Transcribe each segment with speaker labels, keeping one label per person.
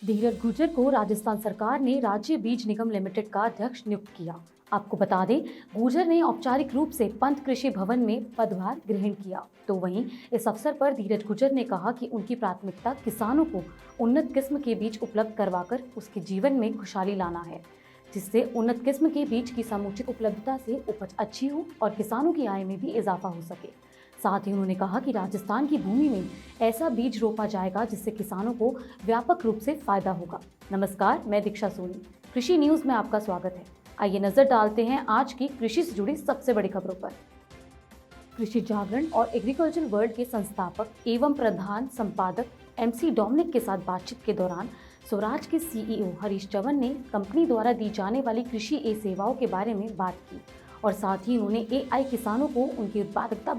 Speaker 1: धीरज गुर्जर को राजस्थान सरकार ने राज्य बीज निगम लिमिटेड का अध्यक्ष नियुक्त किया। आपको बता दें, गुर्जर ने औपचारिक रूप से पंत कृषि भवन में पदभार ग्रहण किया। तो वहीं इस अवसर पर धीरज गुर्जर ने कहा कि उनकी प्राथमिकता किसानों को उन्नत किस्म के बीज उपलब्ध करवाकर उसके जीवन में खुशहाली लाना है, जिससे उन्नत किस्म के बीज की समुचित उपलब्धता से उपज अच्छी हो और किसानों की आय में भी इजाफा हो सके। साथ ही उन्होंने कहा कि राजस्थान की भूमि में ऐसा बीज रोपा जाएगा जिससे किसानों को व्यापक रूप से फायदा होगा। नमस्कार, मैं दीक्षा सोनी, कृषि न्यूज में आपका स्वागत है। आइए नजर डालते हैं आज की कृषि से जुड़ी सबसे बड़ी खबरों पर। कृषि जागरण और एग्रीकल्चर वर्ल्ड के संस्थापक एवं प्रधान संपादक MC डोमिनिक के साथ बातचीत के दौरान स्वराज के CEO हरीश चवन ने कंपनी द्वारा दी जाने वाली कृषि सेवाओं के बारे में बात की और साथ ही उन्होंने AI किसानों को उनकी उत्पादकता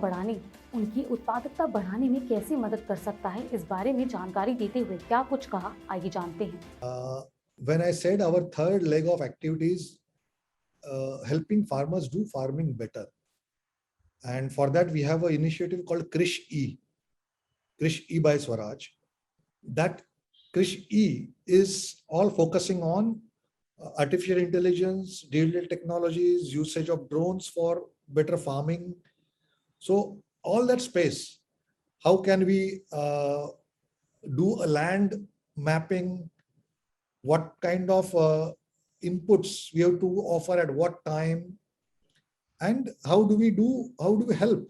Speaker 1: बढ़ाने में कैसे मदद कर सकता है, इस बारे में जानकारी देते हुए क्या कुछ कहा, आइए जानते हैं।
Speaker 2: When I said our third leg of activities, helping farmers do farming better, and for that we have an initiative called Krish E by Swaraj. That Krish E is all focusing on artificial intelligence, digital technologies, usage of drones for better farming. So all that space, how can we do a land mapping, what kind of inputs we have to offer at what time, and how do we help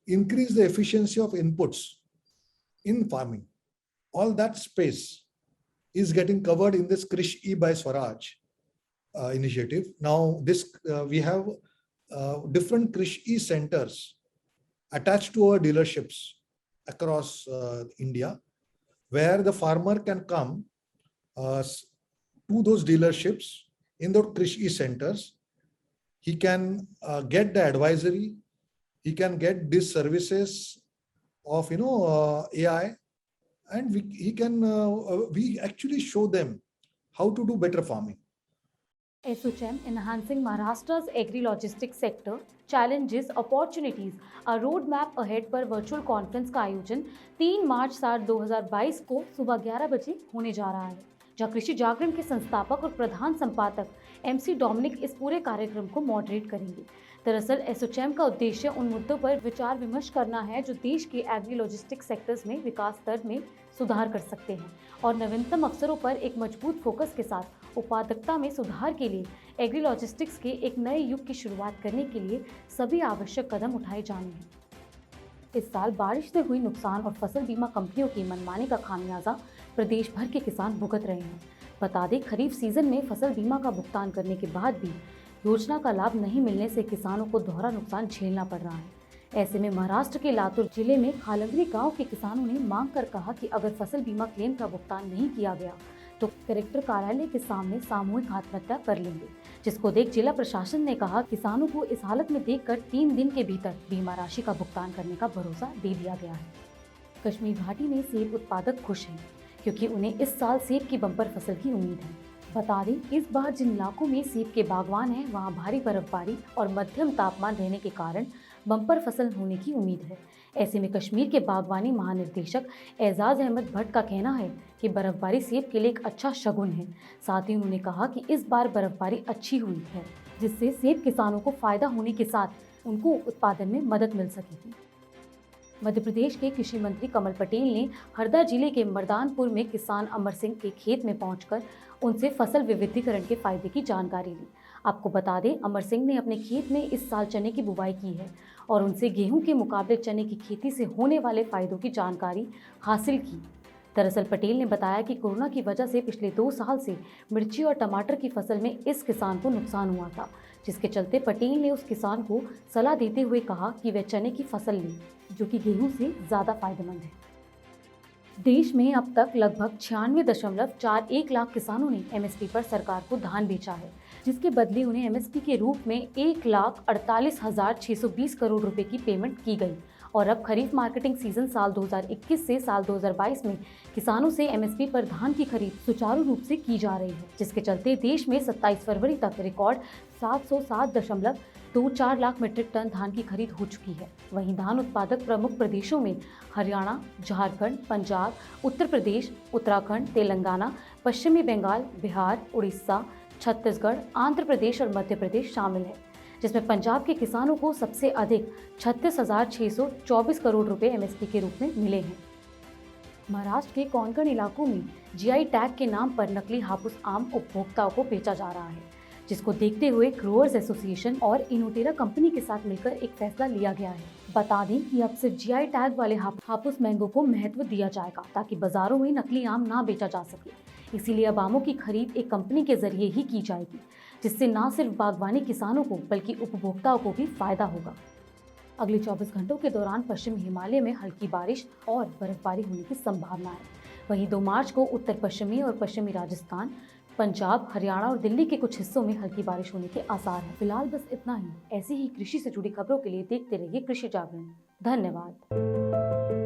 Speaker 2: increase the efficiency of inputs in farming. All that space is getting covered in this Krish E by Swaraj initiative. Now we have different Krish E centers attached to our dealerships across India, where the farmer can come to those dealerships in the Krish E centers. He can get the advisory, he can get these services of AI, and we actually show them how to do better farming.
Speaker 1: ASSOCHAM Enhancing Maharashtra's Agri-Logistics Sector Challenges Opportunities, a roadmap ahead पर virtual conference का आयोजन 3 मार्च साल 2022 को सुबह 11 बजे होने जा रहा है, जहां कृषि जागरण के संस्थापक और प्रधान संपादक MC डोमिनिक इस पूरे कार्यक्रम को मॉडरेट करेंगे। दरअसल एसोचैम का उद्देश्य उन मुद्दों पर विचार विमर्श करना है जो देश के एग्री लॉजिस्टिक्स सेक्टर्स में विकास दर में सुधार कर सकते हैं और नवीनतम अवसरों पर एक मजबूत फोकस के साथ उत्पादकता में सुधार के लिए एग्री लॉजिस्टिक्स के एक नए युग की शुरुआत करने के लिए सभी आवश्यक कदम उठाए जाने हैं। इस साल बारिश से हुई नुकसान और फसल बीमा कंपनियों की मनमानी का खामियाजा प्रदेश भर के किसान भुगत रहे हैं। बता दें, खरीफ सीजन में फसल बीमा का भुगतान करने के बाद भी योजना का लाभ नहीं मिलने से किसानों को दोहरा नुकसान झेलना पड़ रहा है। ऐसे में महाराष्ट्र के लातूर जिले में खालंगरी गांव के किसानों ने मांग कर कहा कि अगर फसल बीमा क्लेम का भुगतान नहीं किया गया तो कलेक्टर कार्यालय के सामने सामूहिक आत्महत्या कर लेंगे, जिसको देख जिला प्रशासन ने कहा किसानों को इस हालत में देखकर 3 दिन के भीतर बीमा राशि का भुगतान करने का भरोसा दे दिया गया है। कश्मीर घाटी में सेब उत्पादक खुश हैं क्योंकि उन्हें इस साल सेब की बम्पर फसल की उम्मीद है। बता दें, इस बार जिन इलाकों में सेब के बागवान हैं वहां भारी बर्फबारी और मध्यम तापमान रहने के कारण बम्पर फसल होने की उम्मीद है। ऐसे में कश्मीर के बागवानी महानिदेशक एजाज अहमद भट्ट का कहना है कि बर्फबारी सेब के लिए एक अच्छा शगुन है। साथ ही उन्होंने कहा कि इस बार बर्फबारी अच्छी हुई है, जिससे सेब किसानों को फायदा होने के साथ उनको उत्पादन में मदद मिल सकेगी। मध्य प्रदेश के कृषि मंत्री कमल पटेल ने हरदा जिले के मर्दानपुर में किसान अमर सिंह के खेत में पहुंचकर उनसे फसल विविधीकरण के फायदे की जानकारी ली। आपको बता दें, अमर सिंह ने अपने खेत में इस साल चने की बुवाई की है और उनसे गेहूं के मुकाबले चने की खेती से होने वाले फायदों की जानकारी हासिल की। दरअसल पटेल ने बताया कि कोरोना की वजह से पिछले 2 साल से मिर्ची और टमाटर की फसल में इस किसान को नुकसान हुआ था, जिसके चलते पटेल ने उस किसान को सलाह देते हुए कहा कि वह चने की फसल ले, जो कि गेहूं से ज़्यादा फायदेमंद है। देश में अब तक लगभग 96.41 लाख किसानों ने MSP पर सरकार को धान बेचा है, जिसके बदले उन्हें MSP के रूप में 1,48,620 करोड़ रुपए की पेमेंट की गई और अब खरीफ मार्केटिंग सीजन साल 2021 से साल 2022 में किसानों से एमएसपी पर धान की खरीद सुचारू रूप से की जा रही है, जिसके चलते देश में 27 फरवरी तक रिकॉर्ड 707.24 लाख मीट्रिक टन धान की खरीद हो चुकी है। वहीं धान उत्पादक प्रमुख प्रदेशों में हरियाणा, झारखंड, पंजाब, उत्तर प्रदेश, उत्तराखंड, तेलंगाना, पश्चिमी बंगाल, बिहार, उड़ीसा, छत्तीसगढ़, आंध्र प्रदेश और मध्य प्रदेश शामिल है, जिसमें पंजाब के किसानों को सबसे अधिक 36,624 करोड़ रुपए एमएसपी के रूप में मिले हैं। महाराष्ट्र के कोंकण इलाकों में जीआई टैग के नाम पर नकली हापुस आम उपभोक्ताओं को बेचा जा रहा है, जिसको देखते हुए ग्रोअर्स एसोसिएशन और इनोटेरा कंपनी के साथ मिलकर एक फैसला लिया गया है। बता दें कि अब सिर्फ जीआई टैग वाले हापुस मैंगो को महत्व दिया जाएगा ताकि बाजारों में नकली आम ना बेचा जा सके। इसीलिए अब आमों की खरीद एक कंपनी के जरिए ही की जाएगी, जिससे न सिर्फ बागवानी किसानों को बल्कि उपभोक्ताओं को भी फायदा होगा। अगले 24 घंटों के दौरान पश्चिमी हिमालय में हल्की बारिश और बर्फबारी होने की संभावना है। वहीं 2 मार्च को उत्तर पश्चिमी और पश्चिमी राजस्थान, पंजाब, हरियाणा और दिल्ली के कुछ हिस्सों में हल्की बारिश होने के आसार हैं। फिलहाल बस इतना ही। ऐसी ही कृषि से जुड़ी खबरों के लिए देखते रहिए कृषि जागरण। धन्यवाद।